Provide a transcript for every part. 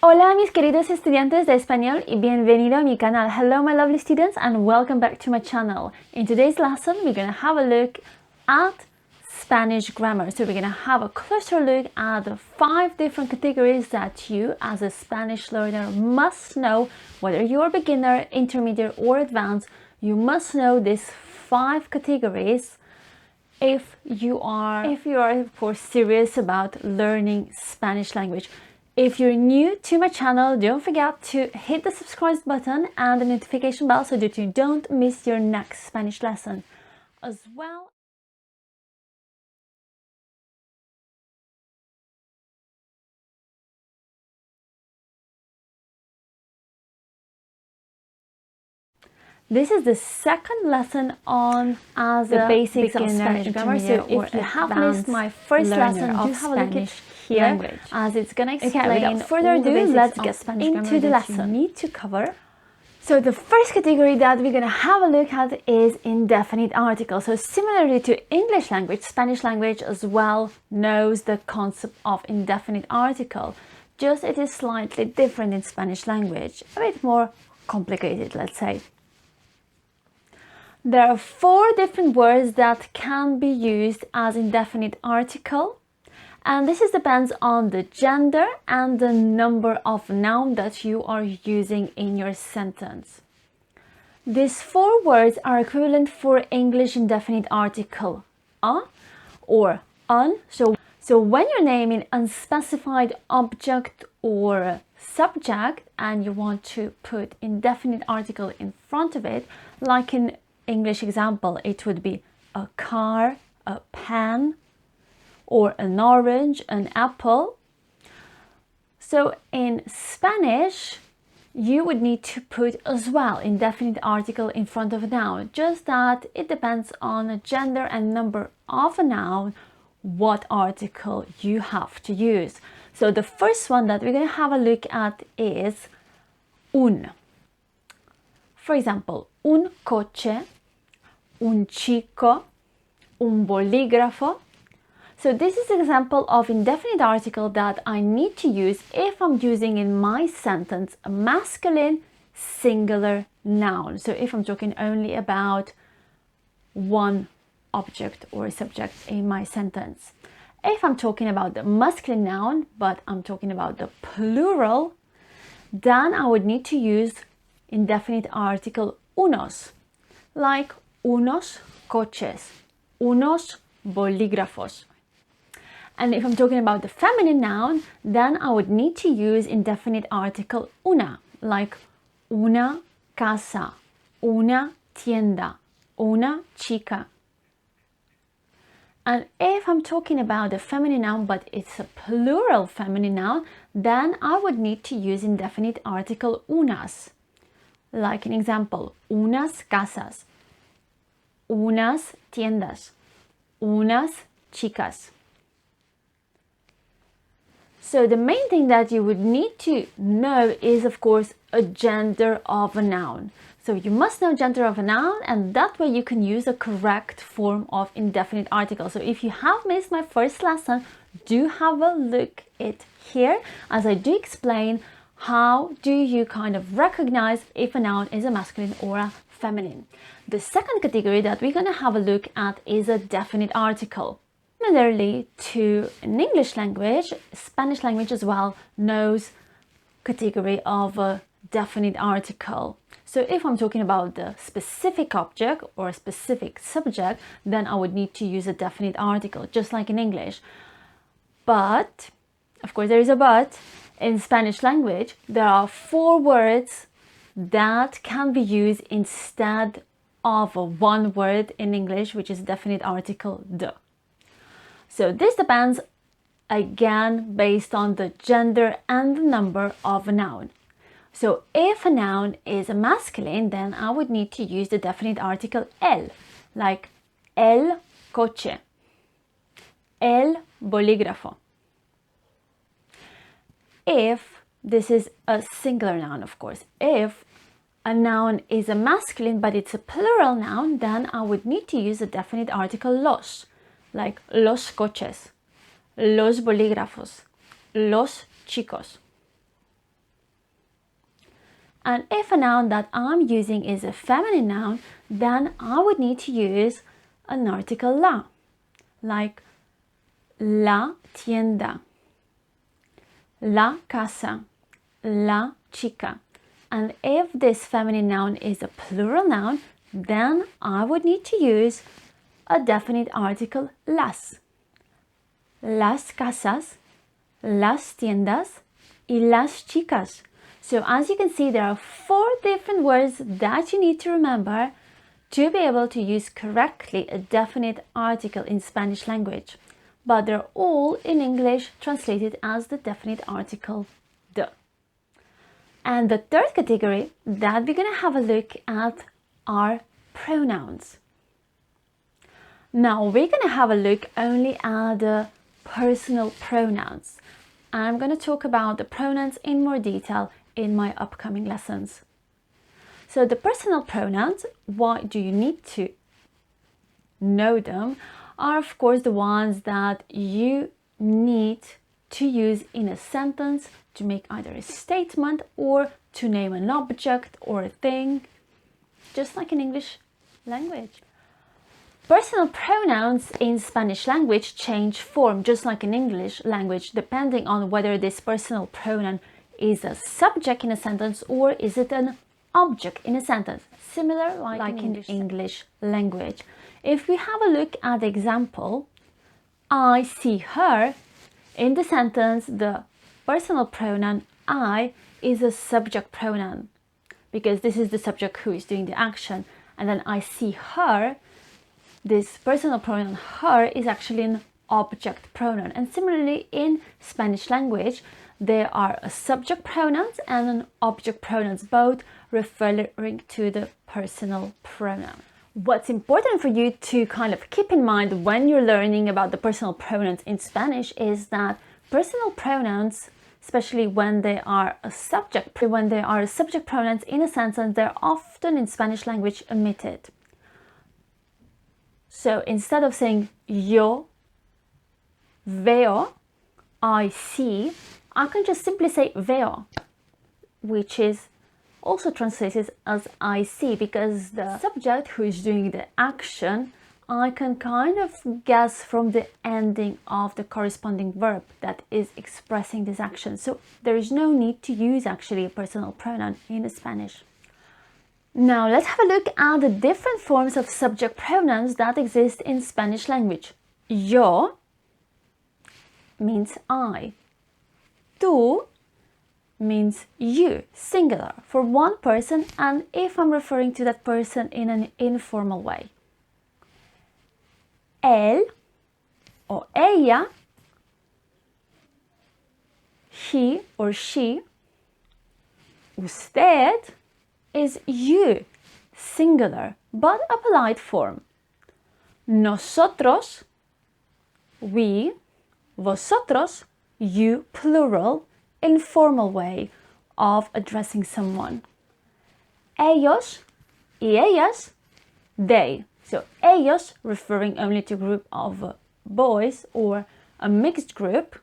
Hola mis queridos estudiantes de español y bienvenido a mi canal. Hello my lovely students and welcome back to my channel. In today's lesson we're going to have a look at Spanish grammar. So we're going to have a closer look at the 5 different categories that you as a Spanish learner must know. Whether you're a beginner, intermediate or advanced, you must know these 5 categories if you are of course serious about learning Spanish language. If you're new to my channel, don't forget to hit the subscribe button and the notification bell so that you don't miss your next Spanish lesson. As well, this is the second lesson on the basics of Spanish grammar. So if you have missed my first lesson, do have a look at here, as it's going to explain. Okay, without further ado, let's get into the lesson. You need to cover. So the first category that we're going to have a look at is indefinite articles. So similarly to English language, Spanish language as well knows the concept of indefinite article. Just it is slightly different in Spanish language, a bit more complicated, let's say. There are 4 different words that can be used as indefinite article. And this depends on the gender and the number of noun that you are using in your sentence. These 4 words are equivalent for English indefinite article a or un. So when you're naming unspecified object or subject and you want to put indefinite article in front of it, like in English example, it would be a car, a pen, or an orange, an apple. So in Spanish, you would need to put as well indefinite article in front of a noun, just that it depends on the gender and number of a noun, what article you have to use. So the first one that we're going to have a look at is un. For example, un coche, un chico, un bolígrafo. So this is an example of indefinite article that I need to use if I'm using in my sentence a masculine singular noun. So if I'm talking only about one object or subject in my sentence. If I'm talking about the masculine noun, but I'm talking about the plural, then I would need to use indefinite article unos, like unos coches, unos bolígrafos. And if I'm talking about the feminine noun, then I would need to use indefinite article una, like una casa, una tienda, una chica. And if I'm talking about the feminine noun, but it's a plural feminine noun, then I would need to use indefinite article unas. Like an example, unas casas, unas tiendas, unas chicas. So the main thing that you would need to know is, of course, a gender of a noun. So you must know gender of a noun, and that way you can use a correct form of indefinite article. So if you have missed my first lesson, do have a look at here, as I do explain how do you kind of recognize if a noun is a masculine or a feminine. The second category that we're going to have a look at is a definite article. Similarly to an English language, Spanish language as well knows category of a definite article. So if I'm talking about the specific object or a specific subject, then I would need to use a definite article, just like in English. But, of course there is a but, in Spanish language, there are 4 words that can be used instead of one word in English, which is definite article de. So this depends, again, based on the gender and the number of a noun. So if a noun is a masculine, then I would need to use the definite article el, like el coche, el bolígrafo. If this is a singular noun, of course, if a noun is a masculine but it's a plural noun, then I would need to use the definite article los, like los coches, los bolígrafos, los chicos. And if a noun that I'm using is a feminine noun, then I would need to use an article la, like la tienda, la casa, la chica. And if this feminine noun is a plural noun, then I would need to use a definite article las. Las casas, las tiendas, y las chicas. So as you can see, there are 4 different words that you need to remember to be able to use correctly a definite article in Spanish language. But they're all in English translated as the definite article de. And the third category that we're going to have a look at are pronouns. Now we're going to have a look only at the personal pronouns. I'm going to talk about the pronouns in more detail in my upcoming lessons. So the personal pronouns, why do you need to know them, are of course the ones that you need to use in a sentence to make either a statement or to name an object or a thing, just like in English language. Personal pronouns in Spanish language change form, just like in English language, depending on whether this personal pronoun is a subject in a sentence or is it an object in a sentence, similar like in English language. If we have a look at the example, I see her, in the sentence the personal pronoun I is a subject pronoun because this is the subject who is doing the action, and then I see her, this personal pronoun her is actually an object pronoun. And similarly in Spanish language, there are a subject pronouns and an object pronouns, both referring to the personal pronoun. What's important for you to kind of keep in mind when you're learning about the personal pronouns in Spanish is that personal pronouns, especially when they are a subject pronouns in a sentence, they're often in Spanish language omitted. So instead of saying yo veo, I see, I can just simply say veo, which is also translated as I see, because the subject who is doing the action, I can kind of guess from the ending of the corresponding verb that is expressing this action. So there is no need to use actually a personal pronoun in Spanish. Now let's have a look at the different forms of subject pronouns that exist in Spanish language. Yo means I. Tú means you, singular, for one person, and if I'm referring to that person in an informal way. Él or ella, he or she. Usted is you, singular, but a polite form. Nosotros, we. Vosotros, you, plural, informal way of addressing someone. Ellos y ellas, they. So ellos referring only to a group of boys or a mixed group,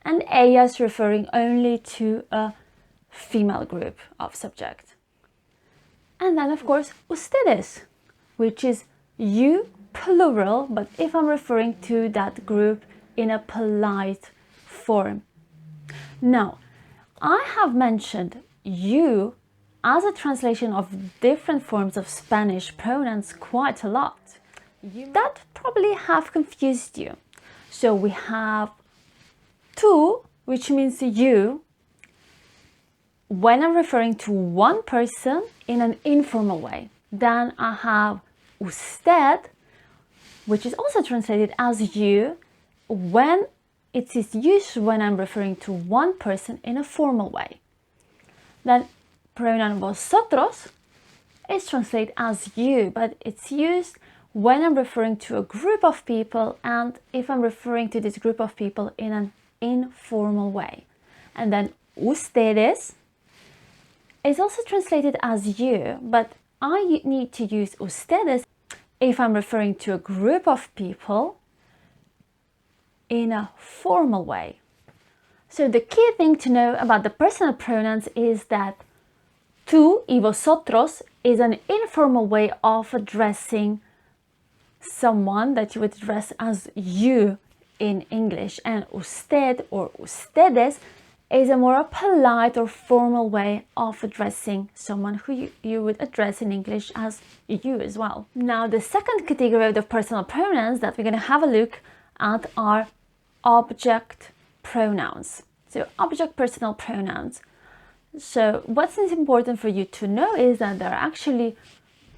and ellas referring only to a female group of subject. And then of course ustedes, which is you, plural, but if I'm referring to that group in a polite form. Now, I have mentioned you as a translation of different forms of Spanish pronouns quite a lot. That probably have confused you. So we have tú, which means you, when I'm referring to one person in an informal way. Then I have usted, which is also translated as you, when it is used when I'm referring to one person in a formal way. Then pronoun vosotros is translated as you, but it's used when I'm referring to a group of people and if I'm referring to this group of people in an informal way. And then ustedes is also translated as you, but I need to use ustedes if I'm referring to a group of people in a formal way. So the key thing to know about the personal pronouns is that tú y vosotros is an informal way of addressing someone that you would address as you in English, and usted or ustedes is a more polite or formal way of addressing someone who you would address in English as you as well. Now, the second category of the personal pronouns that we're going to have a look at are object pronouns. So object personal pronouns. So what's important for you to know is that there are actually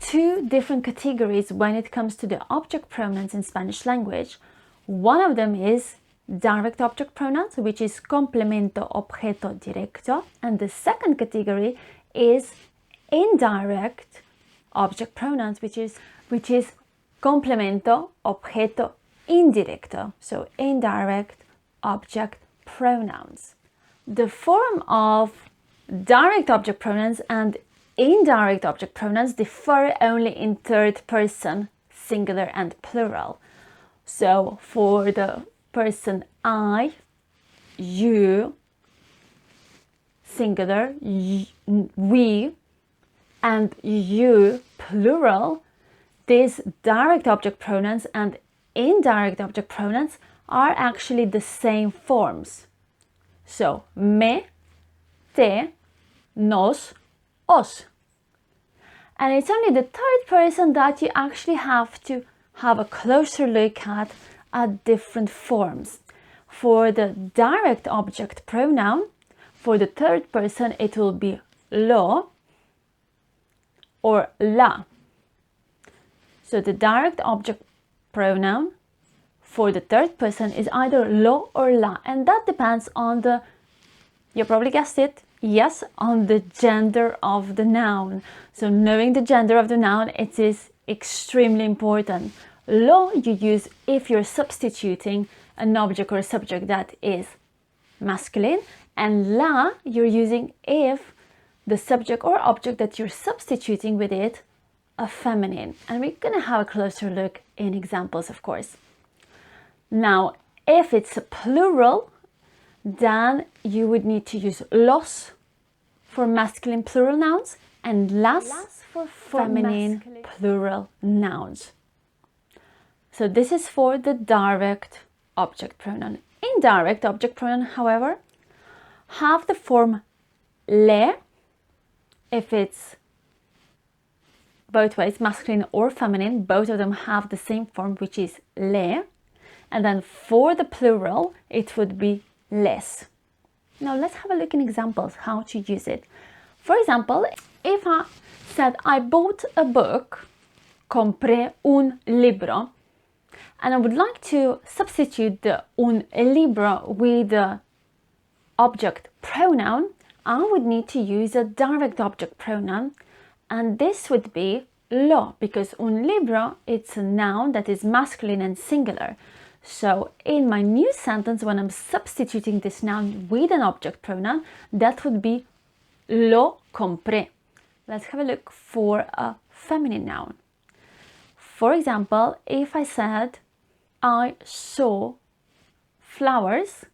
two different categories when it comes to the object pronouns in Spanish language. One of them is direct object pronouns, which is complemento objeto directo, and the second category is indirect object pronouns, which is complemento objeto indirecto, so indirect object pronouns. The form of direct object pronouns and indirect object pronouns differ only in third person, singular and plural. So for the person I, you, singular, we, and you, plural, these direct object pronouns and indirect object pronouns are actually the same forms. So me, te, nos, os. And it's only the third person that you actually have to have a closer look at different forms. For the direct object pronoun, for the third person, it will be lo or la. So the direct object pronoun for the third person is either lo or la, and that depends on the, you probably guessed it, yes, on the gender of the noun. So knowing the gender of the noun, it is extremely important. Lo you use if you're substituting an object or a subject that is masculine, and la you're using if the subject or object that you're substituting with it are feminine. And we're going to have a closer look in examples, of course. Now, if it's a plural, then you would need to use los for masculine plural nouns and las for feminine plural nouns. So this is for the direct object pronoun. Indirect object pronoun, however, have the form le if it's both ways, masculine or feminine. Both of them have the same form, which is le. And then for the plural, it would be les. Now let's have a look in examples how to use it. For example, if I said I bought a book, compré un libro, and I would like to substitute the un libro with the object pronoun, I would need to use a direct object pronoun, and this would be lo, because un libro, it's a noun that is masculine and singular. So in my new sentence, when I'm substituting this noun with an object pronoun, that would be lo compré. Let's have a look for a feminine noun. For example, if I said I saw flowers,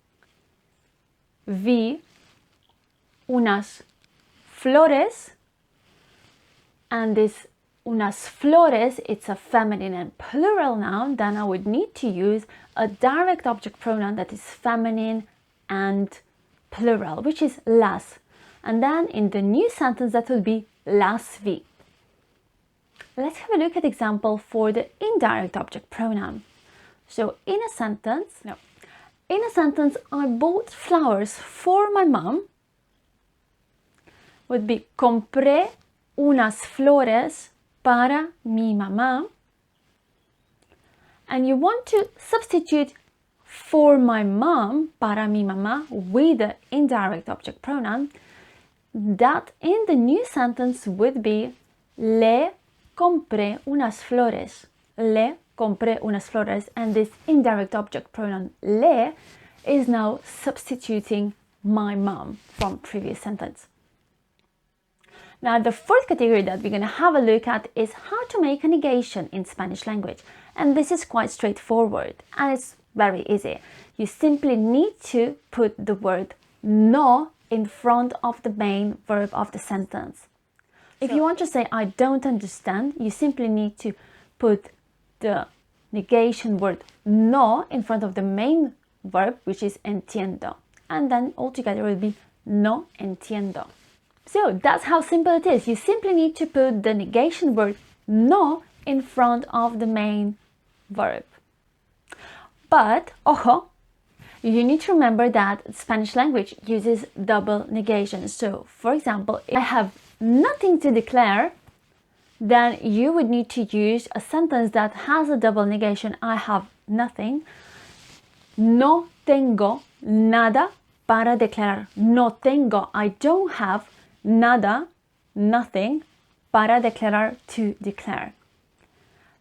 vi unas flores, and this unas flores, it's a feminine and plural noun, then I would need to use a direct object pronoun that is feminine and plural, which is las. And then in the new sentence, that would be las vi. Let's have a look at example for the indirect object pronoun. So in a sentence, I bought flowers for my mom would be compré unas flores para mi mamá. And you want to substitute for my mom, para mi mamá, with the indirect object pronoun. That in the new sentence would be le compré unas flores. Le compré unas flores, and this indirect object pronoun le is now substituting my mom from previous sentence. Now the fourth category that we're going to have a look at is how to make a negation in Spanish language, and this is quite straightforward and it's very easy. You simply need to put the word no in front of the main verb of the sentence. If you want to say I don't understand, you simply need to put the negation word no in front of the main verb, which is entiendo. And then altogether it will be no entiendo. So that's how simple it is. You simply need to put the negation word no in front of the main verb. But, ojo, you need to remember that Spanish language uses double negation. So, for example, if I have nothing to declare, then you would need to use a sentence that has a double negation. I have nothing. No tengo nada para declarar. No tengo, I don't have, nada, nothing, para declarar, to declare.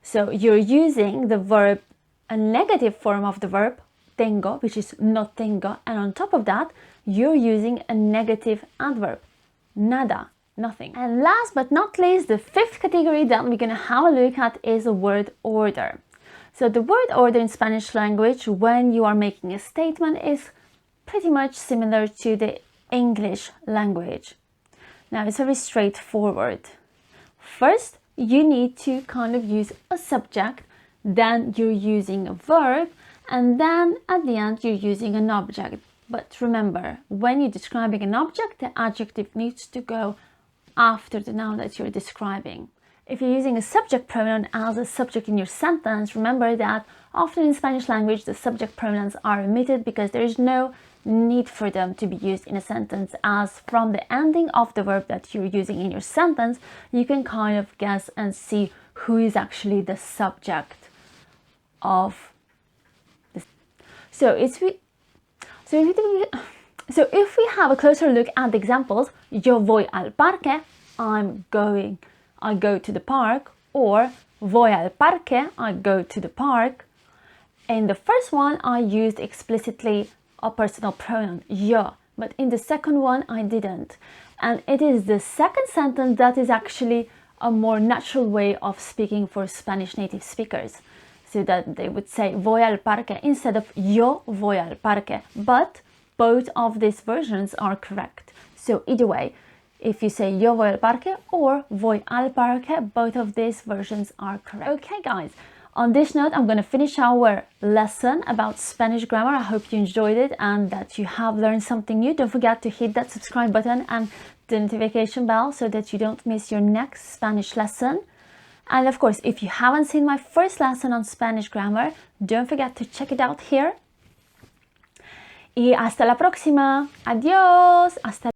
So you're using the verb, a negative form of the verb, tengo, which is no tengo, and on top of that, you're using a negative adverb, nada, nothing. And last but not least, the fifth category that we're going to have a look at is a word order. So the word order in Spanish language, when you are making a statement, is pretty much similar to the English language. Now it's very straightforward. First, you need to kind of use a subject, then you're using a verb, and then at the end you're using an object. But remember, when you're describing an object, the adjective needs to go after the noun that you're describing. If you're using a subject pronoun as a subject in your sentence, remember that often in Spanish language the subject pronouns are omitted because there is no need for them to be used in a sentence, as from the ending of the verb that you're using in your sentence, you can kind of guess and see who is actually the subject of this. So if we have a closer look at the examples, yo voy al parque, I go to the park, or voy al parque, I go to the park. In the first one, I used explicitly a personal pronoun, yo, but in the second one, I didn't. And it is the second sentence that is actually a more natural way of speaking for Spanish native speakers. So that they would say voy al parque instead of yo voy al parque. But both of these versions are correct. So either way, if you say yo voy al parque or voy al parque, both of these versions are correct. Okay guys, on this note, I'm going to finish our lesson about Spanish grammar. I hope you enjoyed it and that you have learned something new. Don't forget to hit that subscribe button and the notification bell so that you don't miss your next Spanish lesson. And of course, if you haven't seen my first lesson on Spanish grammar, don't forget to check it out here. Y hasta la próxima. Adiós. Hasta